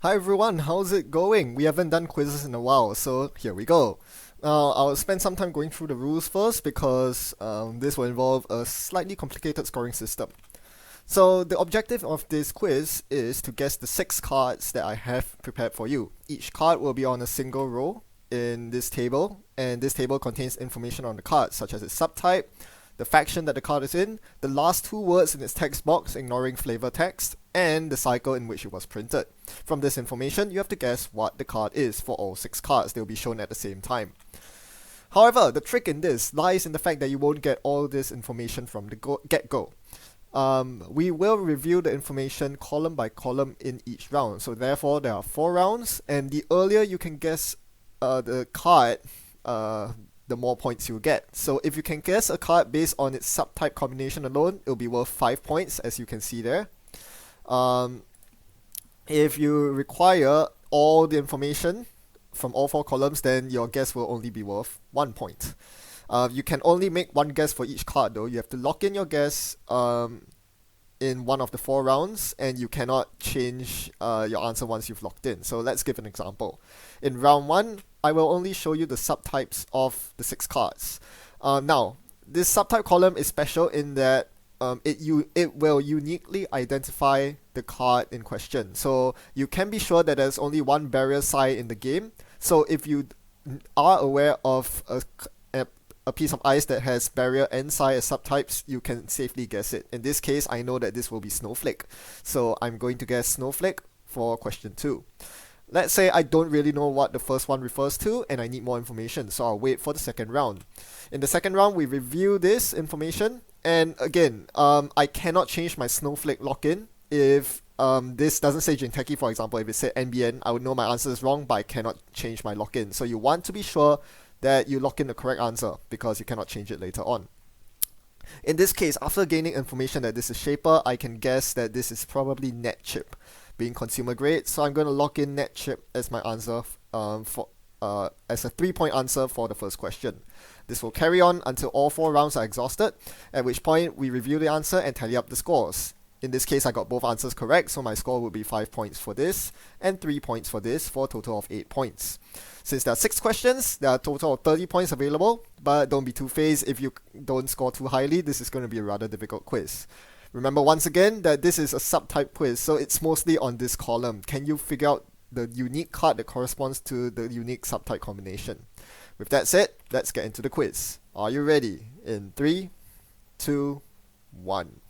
Hi everyone, how's it going? We haven't done quizzes in a while, so here we go. Now, I'll spend some time going through the rules first because this will involve a slightly complicated scoring system. So, the objective of this quiz is to guess the 6 cards that I have prepared for you. Each card will be on a single row in this table, and this table contains information on the card, such as its subtype, the faction that the card is in, the last 2 words in its text box ignoring flavor text, and the cycle in which it was printed. From this information, you have to guess what the card is for all 6 cards. They will be shown at the same time. However, the trick in this lies in the fact that you won't get all this information from the get-go. We will review the information column by column in each round. So therefore, there are 4 rounds, and the earlier you can guess the card, the more points you get. So if you can guess a card based on its subtype combination alone, it'll be worth 5 points, as you can see there. If you require all the information from all 4 columns, then your guess will only be worth 1 point. You can only make one guess for each card though. You have to lock in your guess in one of the 4 rounds, and you cannot change your answer once you've locked in. So let's give an example. In round 1, I will only show you the subtypes of the 6 cards. Now, this subtype column is special in that it will uniquely identify the card in question. So you can be sure that there's only one barrier psi in the game. So if you are aware of a piece of ice that has barrier and psi as subtypes, you can safely guess it. In this case, I know that this will be snowflake. So I'm going to guess snowflake for question 2. Let's say I don't really know what the first one refers to and I need more information, so I'll wait for the second round. In the second round, we review this information, and again, I cannot change my snowflake lock-in if this doesn't say Jinteki, for example. If it said NBN, I would know my answer is wrong, but I cannot change my lock-in. So you want to be sure that you lock in the correct answer because you cannot change it later on. In this case, after gaining information that this is Shaper, I can guess that this is probably net chip, being consumer grade. So I'm going to lock in net chip as my answer as a 3-point answer for the first question. This will carry on until all 4 rounds are exhausted, at which point we review the answer and tally up the scores. In this case, I got both answers correct, so my score would be 5 points for this and 3 points for this, for a total of 8 points. Since there are 6 questions, there are a total of 30 points available, but don't be too phased if you don't score too highly. This is going to be a rather difficult quiz. Remember once again that this is a subtype quiz, so it's mostly on this column. Can you figure out the unique card that corresponds to the unique subtype combination? With that said, let's get into the quiz. Are you ready? In 3, 2, 1.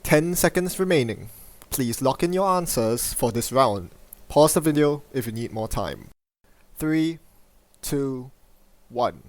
10 seconds remaining. Please lock in your answers for this round. Pause the video if you need more time. 3, 2, 1.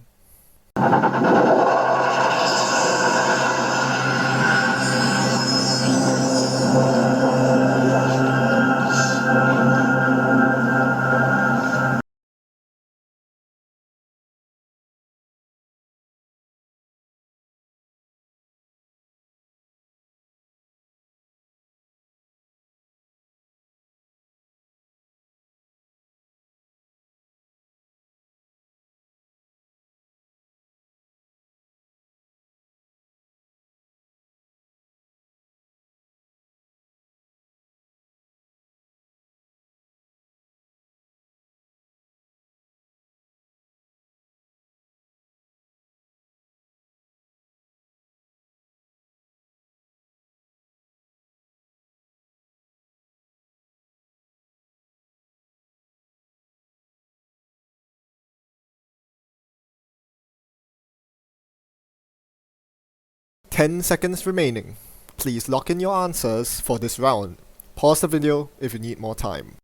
Ten seconds remaining. Please lock in your answers for this round. Pause the video if you need more time.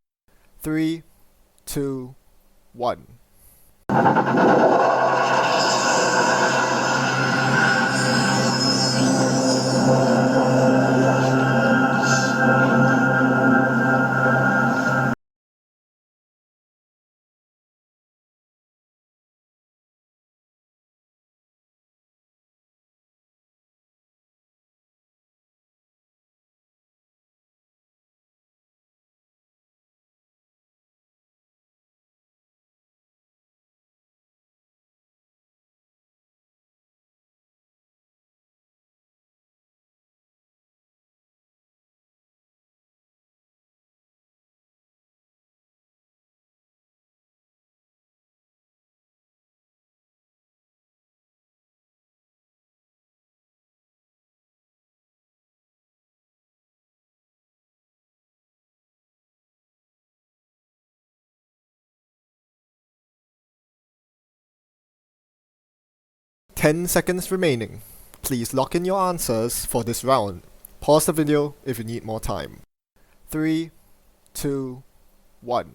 3, 2, 1. Ten seconds remaining. Please lock in your answers for this round. Pause the video if you need more time. 3, 2, 1.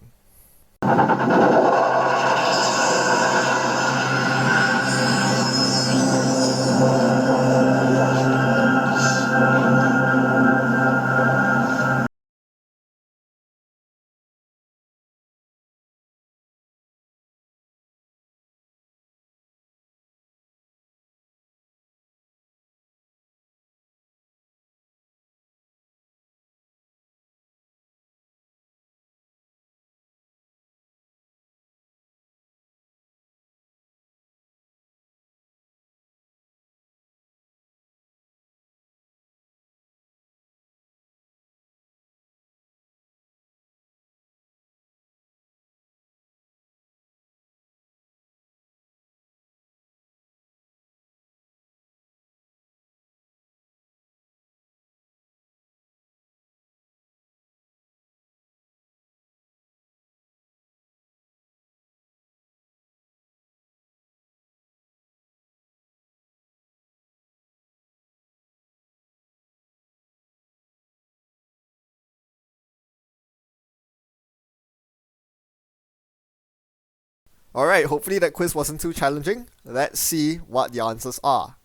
Alright, hopefully that quiz wasn't too challenging. Let's see what the answers are.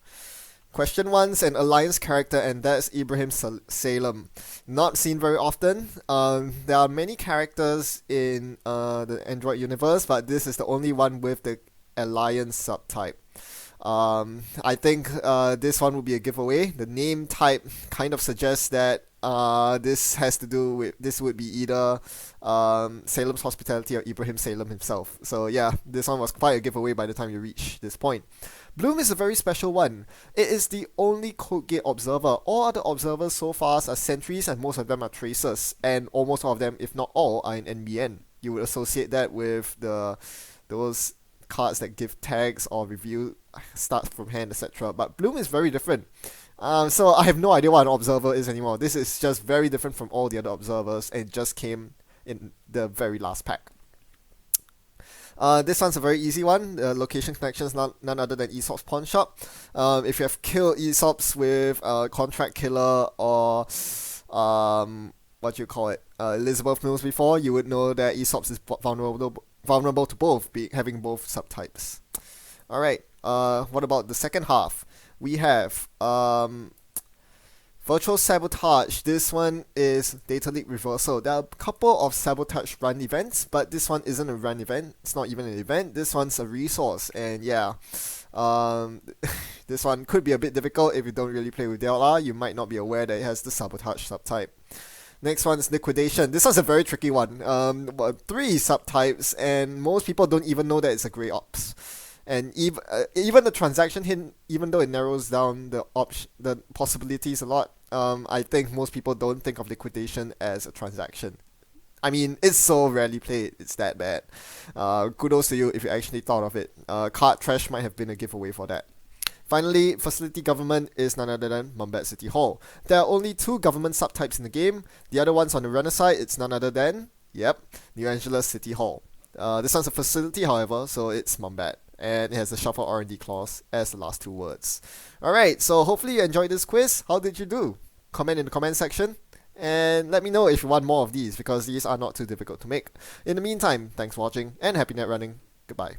Question 1's an Alliance character, and that's Ibrahim Salem. Not seen very often. There are many characters in the Android universe, but this is the only one with the Alliance subtype. I think this one would be a giveaway. The name type kind of suggests that this would be either Salem's Hospitality or Ibrahim Salem himself. So yeah, this one was quite a giveaway by the time you reach this point. Bloom is a very special one. It is the only code-gate observer. All other observers so far are sentries, and most of them are tracers, and almost all of them, if not all, are in NBN. You would associate that with those cards that give tags or review start from hand, etc. But Bloom is very different. So I have no idea what an observer is anymore. This is just very different from all the other observers, and it just came in the very last pack. This one's a very easy one. Location connections, none other than Aesop's pawn shop. If you have killed Aesop's with Contract Killer or what do you call it, Elizabeth Mills before, you would know that Aesop's is vulnerable to both, having both subtypes. Alright, what about the second half? We have Virtual Sabotage. This one is Data Leak Reversal. There are a couple of Sabotage run events, but this one isn't a run event. It's not even an event. This one's a resource, and yeah, this one could be a bit difficult if you don't really play with DLR. You might not be aware that it has the Sabotage subtype. Next one is Liquidation. This one's a very tricky one. 3 subtypes, and most people don't even know that it's a Grey Ops. And even the transaction hint, even though it narrows down the possibilities a lot, I think most people don't think of Liquidation as a transaction. I mean, it's so rarely played, it's that bad. Kudos to you if you actually thought of it. Card Trash might have been a giveaway for that. Finally, Facility Government is none other than Mumbai City Hall. There are only 2 government subtypes in the game. The other one's on the runner side, it's none other than, yep, New Angeles City Hall. This one's a facility, however, so it's Mumbai. And it has the shuffle R&D clause as the last 2 words. Alright, so hopefully you enjoyed this quiz. How did you do? Comment in the comment section. And let me know if you want more of these, because these are not too difficult to make. In the meantime, thanks for watching, and happy net running. Goodbye.